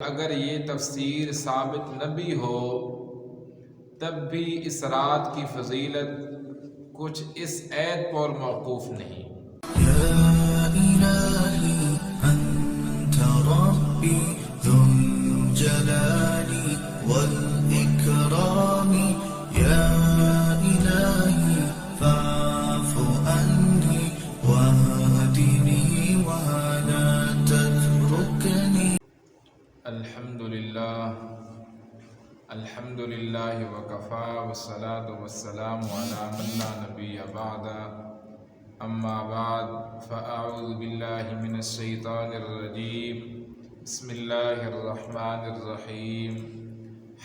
اگر یہ تفسیر ثابت نہ بھی ہو تب بھی اس رات کی فضیلت کچھ اس عید پر موقوف نہیں۔ يا إلهي أنت ربي ذو الجلال والإكرام يا إلهي فاعف عني واهدني ولا تتركني۔ الحمد للہ وکفا والصلاة والسلام علی من لا نبی بعد، اما بعد فاعوذ باللہ من الشیطان الرجیم، بسم اللہ الرحمن الرحیم۔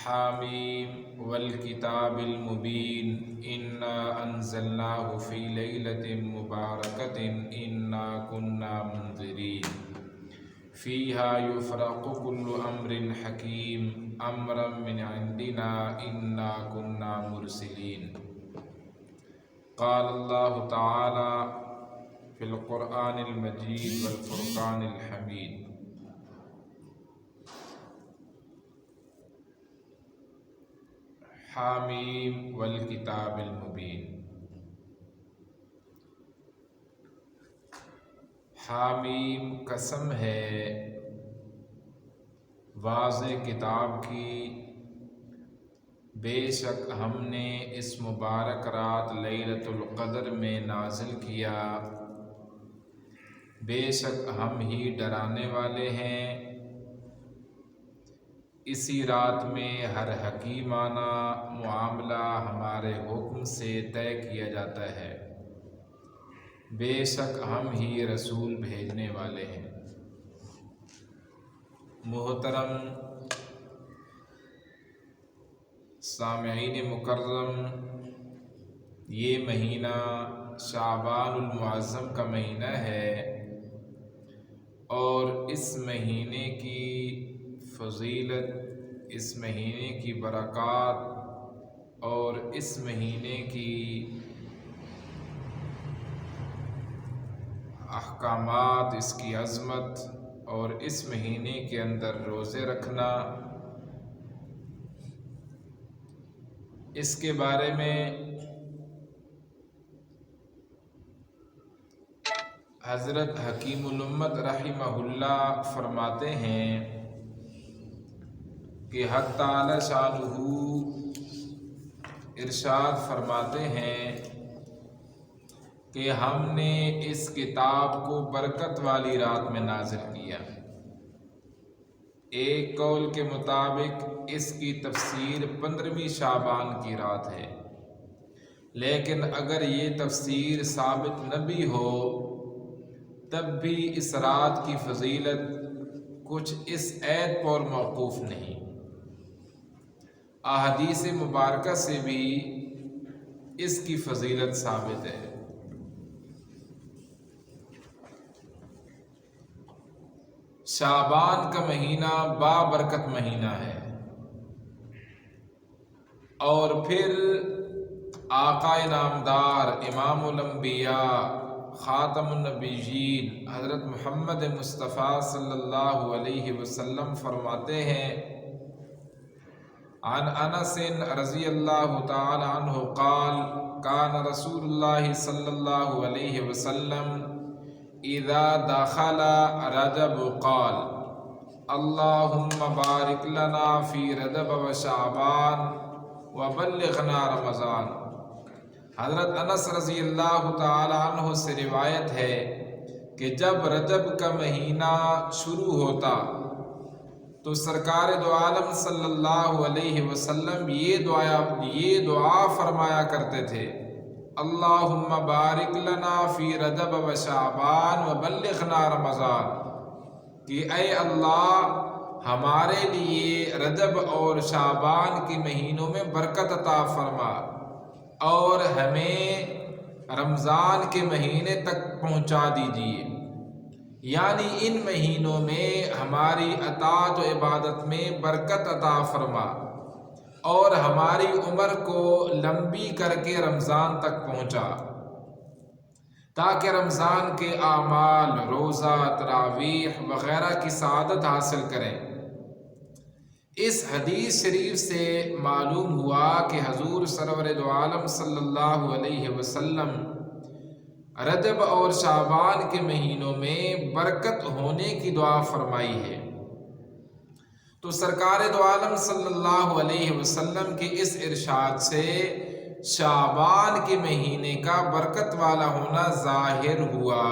حامیم والکتاب المبین، انا انزلناہ فی لیلۃ مبارکۃ انا کنا منذرین، فیہا یفرق کل امر حکیم امرا من عندنا انا کنا مرسلین۔ قال اللہ تعالی فی القرآن المجید والفرقان الحمید، حامیم والکتاب المبین۔ حامیم قسم ہے واضح کتاب کی، بے شک ہم نے اس مبارک رات لیلۃ القدر میں نازل کیا، بے شک ہم ہی ڈرانے والے ہیں۔ اسی رات میں ہر حکیمانہ معاملہ ہمارے حکم سے طے کیا جاتا ہے، بے شک ہم ہی رسول بھیجنے والے ہیں۔ محترم سامعین مکرم، یہ مہینہ شعبان المعظم کا مہینہ ہے، اور اس مہینے کی فضیلت، اس مہینے کی برکات اور اس مہینے کی احکامات، اس کی عظمت اور اس مہینے کے اندر روزے رکھنا، اس کے بارے میں حضرت حکیم الامت رحمہ اللہ فرماتے ہیں کہ حق تعالی شانہ ارشاد فرماتے ہیں کہ ہم نے اس کتاب کو برکت والی رات میں نازل کیا۔ ایک قول کے مطابق اس کی تفسیر 15ویں شعبان کی رات ہے، لیکن اگر یہ تفسیر ثابت نہ بھی ہو تب بھی اس رات کی فضیلت کچھ اس عید پر موقوف نہیں۔ احادیث مبارکہ سے بھی اس کی فضیلت ثابت ہے۔ شعبان کا مہینہ بابرکت مہینہ ہے، اور پھر آقا نامدار امام الانبیاء خاتم النبیین حضرت محمد مصطفیٰ صلی اللہ علیہ وسلم فرماتے ہیں، عن انس رضی اللہ تعالی عنہ قال کان رسول اللہ صلی اللہ علیہ وسلم اذا دخل رجب قال اللہم بارک لنا فی رجب و شعبان وبلغنا رمضان۔ حضرت انس رضی اللہ تعالی عنہ سے روایت ہے کہ جب رجب کا مہینہ شروع ہوتا تو سرکار دو عالم صلی اللہ علیہ وسلم یہ دعا فرمایا کرتے تھے، اللہم بارک لنا فی رجب و شعبان وبلغنا رمضان، کہ اے اللہ ہمارے لیے رجب اور شعبان کے مہینوں میں برکت عطا فرما اور ہمیں رمضان کے مہینے تک پہنچا دیجیے، یعنی ان مہینوں میں ہماری اطاعت و عبادت میں برکت عطا فرما اور ہماری عمر کو لمبی کر کے رمضان تک پہنچا، تاکہ رمضان کے اعمال، روزہ، تراویح وغیرہ کی سعادت حاصل کریں۔ اس حدیث شریف سے معلوم ہوا کہ حضور سرور دو عالم صلی اللہ علیہ وسلم رجب اور شعبان کے مہینوں میں برکت ہونے کی دعا فرمائی ہے۔ تو سرکار دو عالم صلی اللہ علیہ وسلم کے اس ارشاد سے شعبان کے مہینے کا برکت والا ہونا ظاہر ہوا۔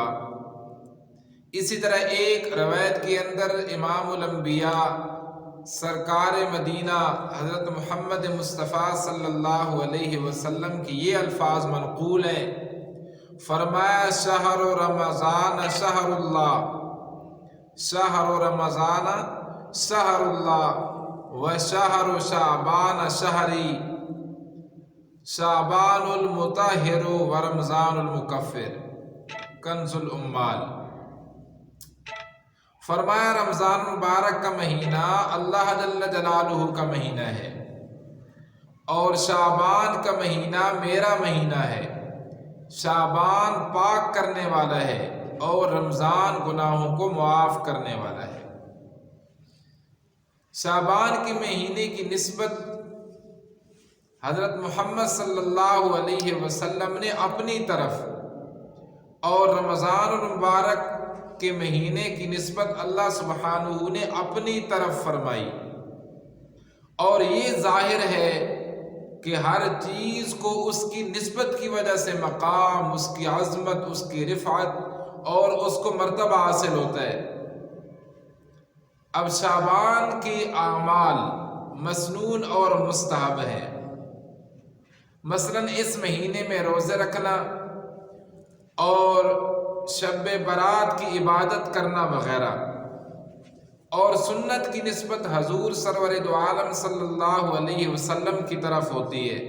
اسی طرح ایک روایت کے اندر امام الانبیاء سرکار مدینہ حضرت محمد مصطفیٰ صلی اللہ علیہ وسلم کی یہ الفاظ منقول ہیں، فرمایا شہر رمضان شہر اللہ، شہر رمضان شہر اللہ و شہر شعبان شہری، شعبان المطہر و رمضان المکفر، کنز الامال۔ فرمایا رمضان مبارک کا مہینہ اللہ جل جلالہ کا مہینہ ہے، اور شعبان کا مہینہ میرا مہینہ ہے۔ شعبان پاک کرنے والا ہے اور رمضان گناہوں کو معاف کرنے والا ہے۔ شعبان کے مہینے کی نسبت حضرت محمد صلی اللہ علیہ وسلم نے اپنی طرف، اور رمضان المبارک کے مہینے کی نسبت اللہ سبحانہ نے اپنی طرف فرمائی۔ اور یہ ظاہر ہے کہ ہر چیز کو اس کی نسبت کی وجہ سے مقام، اس کی عظمت، اس کی رفعت اور اس کو مرتبہ حاصل ہوتا ہے۔ اب شعبان کے اعمال مسنون اور مستحب ہیں، مثلا اس مہینے میں روزے رکھنا اور شب برات کی عبادت کرنا وغیرہ، اور سنت کی نسبت حضور سرور دو عالم صلی اللہ علیہ وسلم کی طرف ہوتی ہے،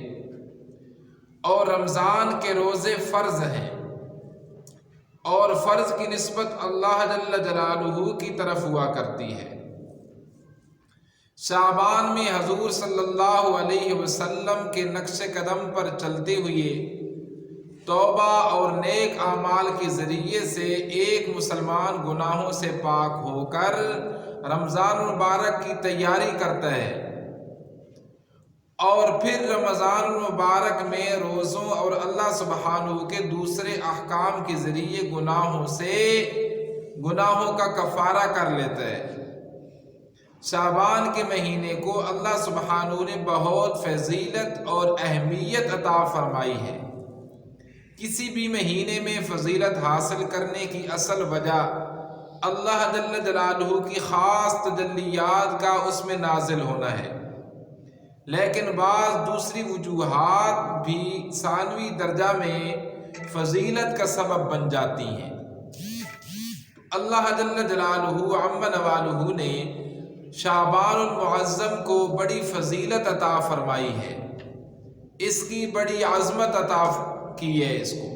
اور رمضان کے روزے فرض ہیں، اور فرض کی نسبت اللہ جل جلالہ کی طرف ہوا کرتی ہے۔ شعبان میں حضور صلی اللہ علیہ وسلم کے نقش قدم پر چلتے ہوئے توبہ اور نیک اعمال کے ذریعے سے ایک مسلمان گناہوں سے پاک ہو کر رمضان المبارک کی تیاری کرتا ہے، اور پھر رمضان المبارک میں روزوں اور اللہ سبحانہ کے دوسرے احکام کے ذریعے گناہوں کا کفارہ کر لیتا ہے۔ شعبان کے مہینے کو اللہ سبحانہ نے بہت فضیلت اور اہمیت عطا فرمائی ہے۔ کسی بھی مہینے میں فضیلت حاصل کرنے کی اصل وجہ اللہ جل جلالہ کی خاص تجلیات کا اس میں نازل ہونا ہے، لیکن بعض دوسری وجوہات بھی ثانوی درجہ میں فضیلت کا سبب بن جاتی ہیں۔ اللہ جل جلالہ عم نوالہ نے شعبان المعظم کو بڑی فضیلت عطا فرمائی ہے، اس کی بڑی عظمت عطا کی ہے اس کو۔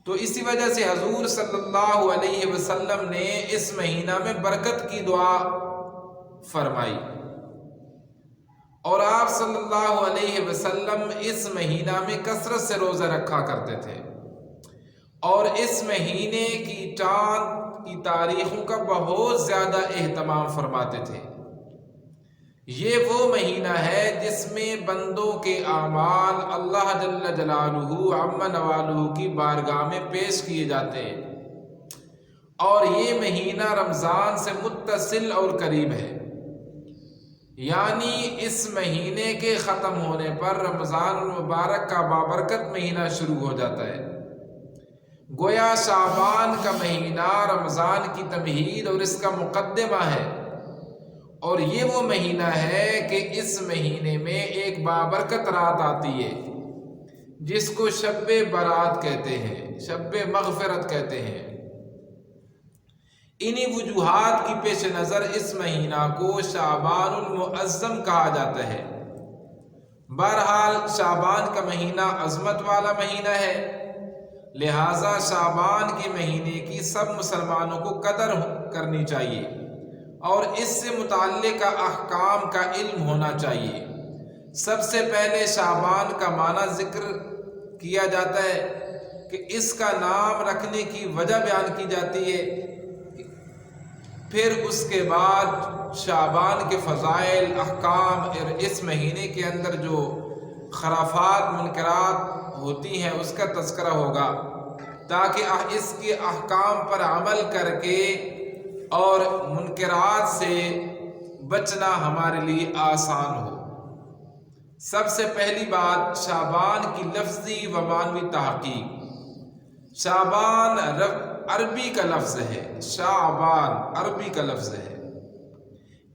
تو اسی وجہ سے حضور صلی اللہ علیہ وسلم نے اس مہینہ میں برکت کی دعا فرمائی، اور آپ صلی اللہ علیہ وسلم اس مہینہ میں کثرت سے روزہ رکھا کرتے تھے، اور اس مہینے کی چاند کی تاریخوں کا بہت زیادہ اہتمام فرماتے تھے۔ یہ وہ مہینہ ہے جس میں بندوں کے اعمال اللہ جل جلالہ عم نوالہ کی بارگاہ میں پیش کیے جاتے ہیں، اور یہ مہینہ رمضان سے متصل اور قریب ہے، یعنی اس مہینے کے ختم ہونے پر رمضان المبارک کا بابرکت مہینہ شروع ہو جاتا ہے۔ گویا شعبان کا مہینہ رمضان کی تمہید اور اس کا مقدمہ ہے، اور یہ وہ مہینہ ہے کہ اس مہینے میں ایک بابرکت رات آتی ہے جس کو شب برات کہتے ہیں، شب مغفرت کہتے ہیں۔ انہی وجوہات کی پیش نظر اس مہینہ کو شعبان المعظم کہا جاتا ہے۔ بہرحال شعبان کا مہینہ عظمت والا مہینہ ہے، لہٰذا شعبان کے مہینے کی سب مسلمانوں کو قدر کرنی چاہیے، اور اس سے متعلق احکام کا علم ہونا چاہیے۔ سب سے پہلے شعبان کا معنی ذکر کیا جاتا ہے کہ اس کا نام رکھنے کی وجہ بیان کی جاتی ہے پھر اس کے بعد شعبان کے فضائل، احکام اور اس مہینے کے اندر جو خرافات منکرات ہوتی ہیں اس کا تذکرہ ہوگا، تاکہ اس کے احکام پر عمل کر کے اور منکرات سے بچنا ہمارے لیے آسان ہو۔ سب سے پہلی بات شعبان کی لفظی و معنوی تحقیق۔ شعبان عربی کا لفظ ہے، شعبان عربی کا لفظ ہے،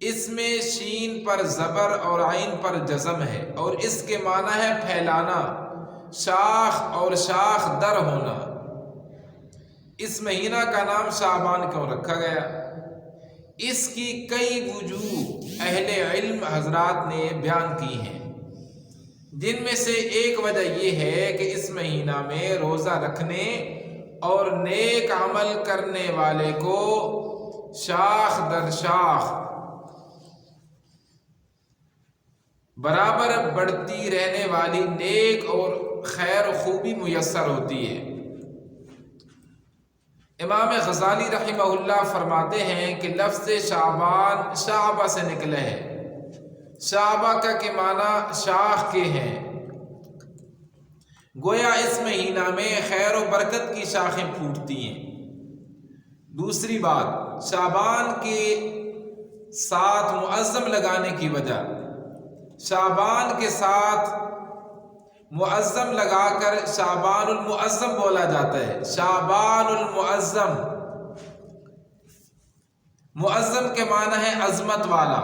اس میں شین پر زبر اور عین پر جزم ہے، اور اس کے معنی ہے پھیلانا، شاخ اور شاخ در ہونا۔ اس مہینہ کا نام شعبان کیوں رکھا گیا؟ اس کی کئی وجوہ اہل علم حضرات نے بیان کی ہیں، جن میں سے ایک وجہ یہ ہے کہ اس مہینہ میں روزہ رکھنے اور نیک عمل کرنے والے کو شاخ در شاخ برابر بڑھتی رہنے والی نیک اور خیر و خوبی میسر ہوتی ہے۔ امام غزالی رحمہ اللہ فرماتے ہیں کہ لفظ شعبان شعبہ سے نکلے ہے، شعبہ کا کے معنی شاخ کے ہیں، گویا اس مہینہ میں خیر و برکت کی شاخیں پھوٹتی ہیں۔ دوسری بات، شعبان کے ساتھ معظم لگانے کی وجہ، شعبان کے ساتھ معظم لگا کر شعبان المعظم بولا جاتا ہے۔ شعبان المعظم، معظم کے معنی ہے عظمت والا،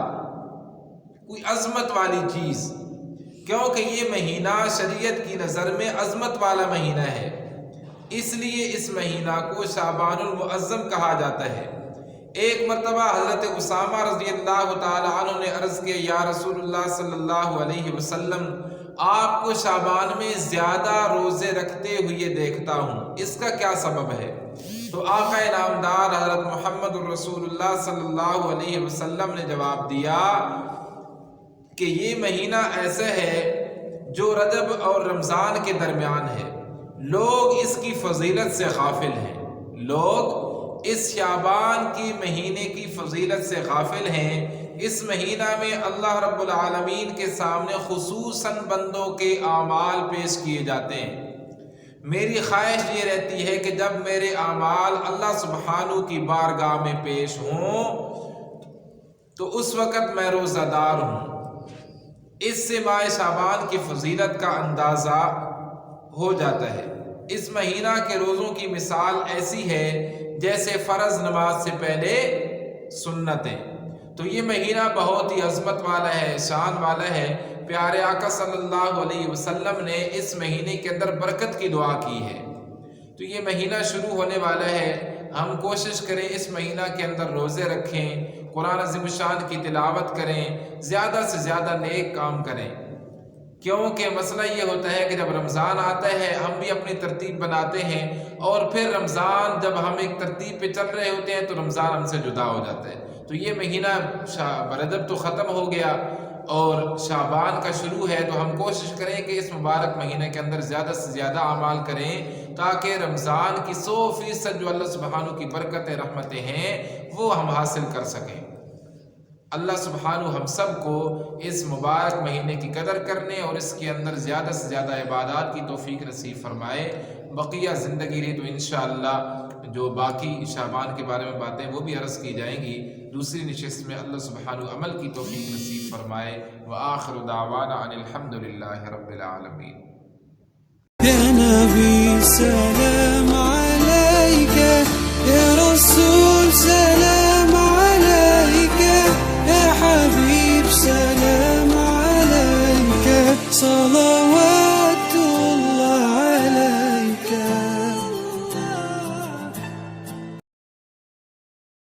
کوئی عظمت والی چیز، کیونکہ یہ مہینہ شریعت کی نظر میں عظمت والا مہینہ ہے، اس لیے اس مہینہ کو شعبان المعظم کہا جاتا ہے۔ ایک مرتبہ حضرت اسامہ رضی اللہ تعالی عنہ نے عرض کیا، یا رسول اللہ صلی اللہ علیہ وسلم، آپ کو شعبان میں زیادہ روزے رکھتے ہوئے دیکھتا ہوں، اس کا کیا سبب ہے؟ تو آقا انعامدار حضرت محمد الرسول اللہ صلی اللہ علیہ وسلم نے جواب دیا کہ یہ مہینہ ایسا ہے جو رجب اور رمضان کے درمیان ہے، لوگ اس کی فضیلت سے غافل ہیں، لوگ اس شعبان کی مہینے کی فضیلت سے غافل ہیں۔ اس مہینہ میں اللہ رب العالمین کے سامنے خصوصاً بندوں کے اعمال پیش کیے جاتے ہیں۔ میری خواہش یہ رہتی ہے کہ جب میرے اعمال اللہ سبحانہ کی بارگاہ میں پیش ہوں تو اس وقت میں روزہ دار ہوں۔ اس سے ماہ شعبان کی فضیلت کا اندازہ ہو جاتا ہے۔ اس مہینہ کے روزوں کی مثال ایسی ہے جیسے فرض نماز سے پہلے سنتیں۔ تو یہ مہینہ بہت ہی عظمت والا ہے، شان والا ہے۔ پیارے آقا صلی اللہ علیہ وسلم نے اس مہینے کے اندر برکت کی دعا کی ہے۔ تو یہ مہینہ شروع ہونے والا ہے، ہم کوشش کریں اس مہینہ کے اندر روزے رکھیں، قرآن عظیم الشان کی تلاوت کریں، زیادہ سے زیادہ نیک کام کریں، کیونکہ مسئلہ یہ ہوتا ہے کہ جب رمضان آتا ہے ہم بھی اپنی ترتیب بناتے ہیں، اور پھر رمضان جب ہم ایک ترتیب پہ چل رہے ہوتے ہیں تو رمضان ہم سے جدا ہو جاتا ہے۔ تو یہ مہینہ رجب تو ختم ہو گیا اور شعبان کا شروع ہے، تو ہم کوشش کریں کہ اس مبارک مہینے کے اندر زیادہ سے زیادہ اعمال کریں، تاکہ رمضان کی 100% جو اللہ سبحانہ کی برکتیں رحمتیں ہیں وہ ہم حاصل کر سکیں۔ اللہ سبحانہ ہم سب کو اس مبارک مہینے کی قدر کرنے اور اس کے اندر زیادہ سے زیادہ عبادات کی توفیق نصیب فرمائے۔ بقیہ زندگی رہی تو انشاءاللہ جو باقی شعبان کے بارے میں باتیں وہ بھی عرض کی جائیں گی۔ دوسری نشست میں اللہ سبحانہ عمل کی توفیق نصیب فرمائے۔ وآخر دعوانا ان الحمد للہ رب العالمین۔